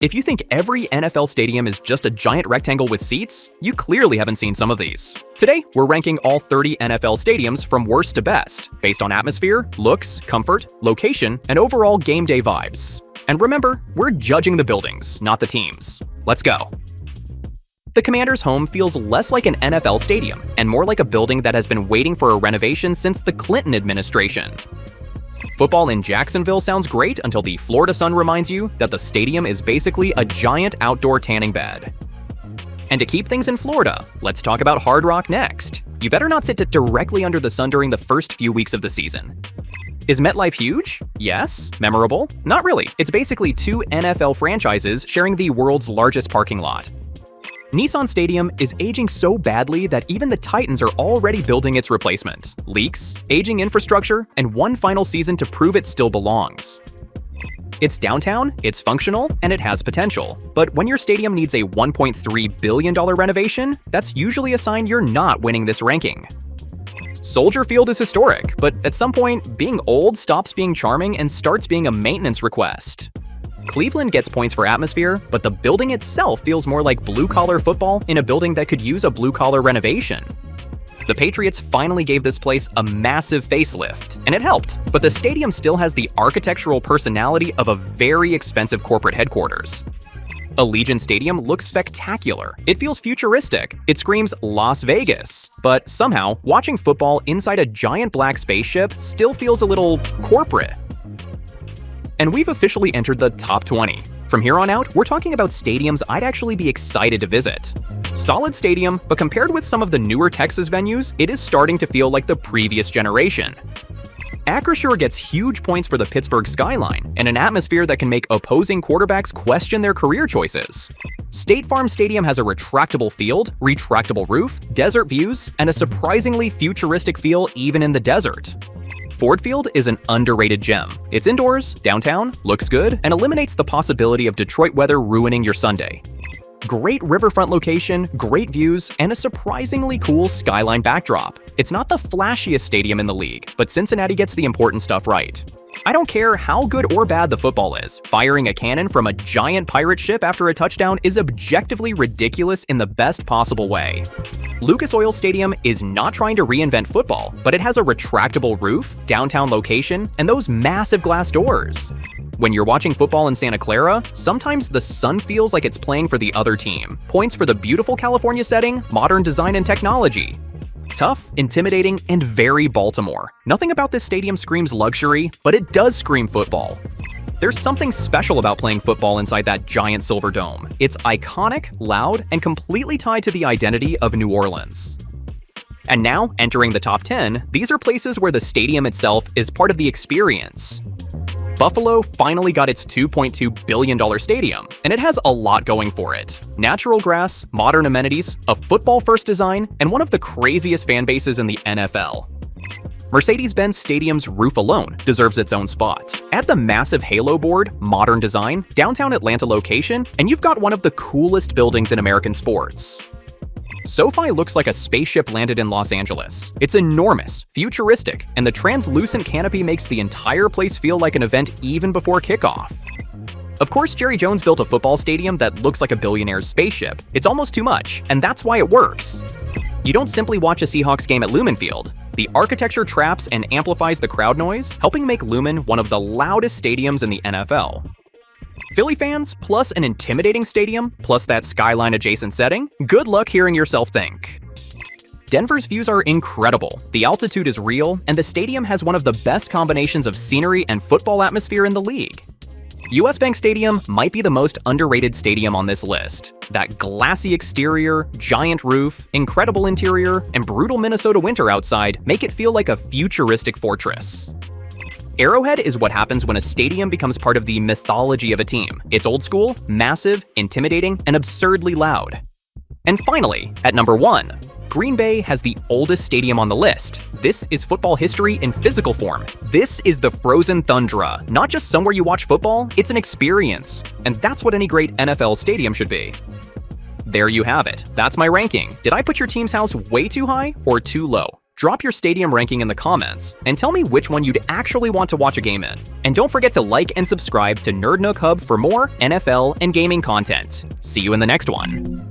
If you think every NFL stadium is just a giant rectangle with seats, you clearly haven't seen some of these. Today, we're ranking all 30 NFL stadiums from worst to best, based on atmosphere, looks, comfort, location, and overall game day vibes. And remember, we're judging the buildings, not the teams. Let's go. The Commanders' home feels less like an NFL stadium, and more like a building that has been waiting for a renovation since the Clinton administration. Football in Jacksonville sounds great until the Florida sun reminds you that the stadium is basically a giant outdoor tanning bed. And to keep things in Florida, let's talk about Hard Rock next. You better not sit directly under the sun during the first few weeks of the season. Is MetLife huge? Yes. Memorable? Not really. It's basically two NFL franchises sharing the world's largest parking lot. Nissan Stadium is aging so badly that even the Titans are already building its replacement. Leaks, aging infrastructure, and one final season to prove it still belongs. It's downtown, it's functional, and it has potential. But when your stadium needs a $1.3 billion renovation, that's usually a sign you're not winning this ranking. Soldier Field is historic, but at some point, being old stops being charming and starts being a maintenance request. Cleveland gets points for atmosphere, but the building itself feels more like blue-collar football in a building that could use a blue-collar renovation. The Patriots finally gave this place a massive facelift, and it helped, but the stadium still has the architectural personality of a very expensive corporate headquarters. Allegiant Stadium looks spectacular. It feels futuristic. It screams Las Vegas. But somehow, watching football inside a giant black spaceship still feels a little corporate. And we've officially entered the top 20. From here on out, we're talking about stadiums I'd actually be excited to visit. Solid stadium, but compared with some of the newer Texas venues, it is starting to feel like the previous generation. Acrisure gets huge points for the Pittsburgh skyline and an atmosphere that can make opposing quarterbacks question their career choices. State Farm Stadium has a retractable field, retractable roof, desert views, and a surprisingly futuristic feel even in the desert. Ford Field is an underrated gem. It's indoors, downtown, looks good, and eliminates the possibility of Detroit weather ruining your Sunday. Great riverfront location, great views, and a surprisingly cool skyline backdrop. It's not the flashiest stadium in the league, but Cincinnati gets the important stuff right. I don't care how good or bad the football is, firing a cannon from a giant pirate ship after a touchdown is objectively ridiculous in the best possible way. Lucas Oil Stadium is not trying to reinvent football, but it has a retractable roof, downtown location, and those massive glass doors. When you're watching football in Santa Clara, sometimes the sun feels like it's playing for the other team. Points for the beautiful California setting, modern design and technology. Tough, intimidating, and very Baltimore. Nothing about this stadium screams luxury, but it does scream football. There's something special about playing football inside that giant silver dome. It's iconic, loud, and completely tied to the identity of New Orleans. And now, entering the top 10, these are places where the stadium itself is part of the experience. Buffalo finally got its $2.2 billion stadium, and it has a lot going for it. Natural grass, modern amenities, a football-first design, and one of the craziest fan bases in the NFL. Mercedes-Benz Stadium's roof alone deserves its own spot. Add the massive halo board, modern design, downtown Atlanta location, and you've got one of the coolest buildings in American sports. SoFi looks like a spaceship landed in Los Angeles. It's enormous, futuristic, and the translucent canopy makes the entire place feel like an event even before kickoff. Of course, Jerry Jones built a football stadium that looks like a billionaire's spaceship. It's almost too much, and that's why it works. You don't simply watch a Seahawks game at Lumen Field. The architecture traps and amplifies the crowd noise, helping make Lumen one of the loudest stadiums in the NFL. Philly fans, plus an intimidating stadium, plus that skyline-adjacent setting, good luck hearing yourself think. Denver's views are incredible, the altitude is real, and the stadium has one of the best combinations of scenery and football atmosphere in the league. US Bank Stadium might be the most underrated stadium on this list. That glassy exterior, giant roof, incredible interior, and brutal Minnesota winter outside make it feel like a futuristic fortress. Arrowhead is what happens when a stadium becomes part of the mythology of a team. It's old school, massive, intimidating, and absurdly loud. And finally, at number 1, Green Bay has the oldest stadium on the list. This is football history in physical form. This is the frozen tundra. Not just somewhere you watch football, it's an experience. And that's what any great NFL stadium should be. There you have it. That's my ranking. Did I put your team's house way too high or too low? Drop your stadium ranking in the comments, and tell me which one you'd actually want to watch a game in. And don't forget to like and subscribe to Nerd Nook Hub for more NFL and gaming content. See you in the next one.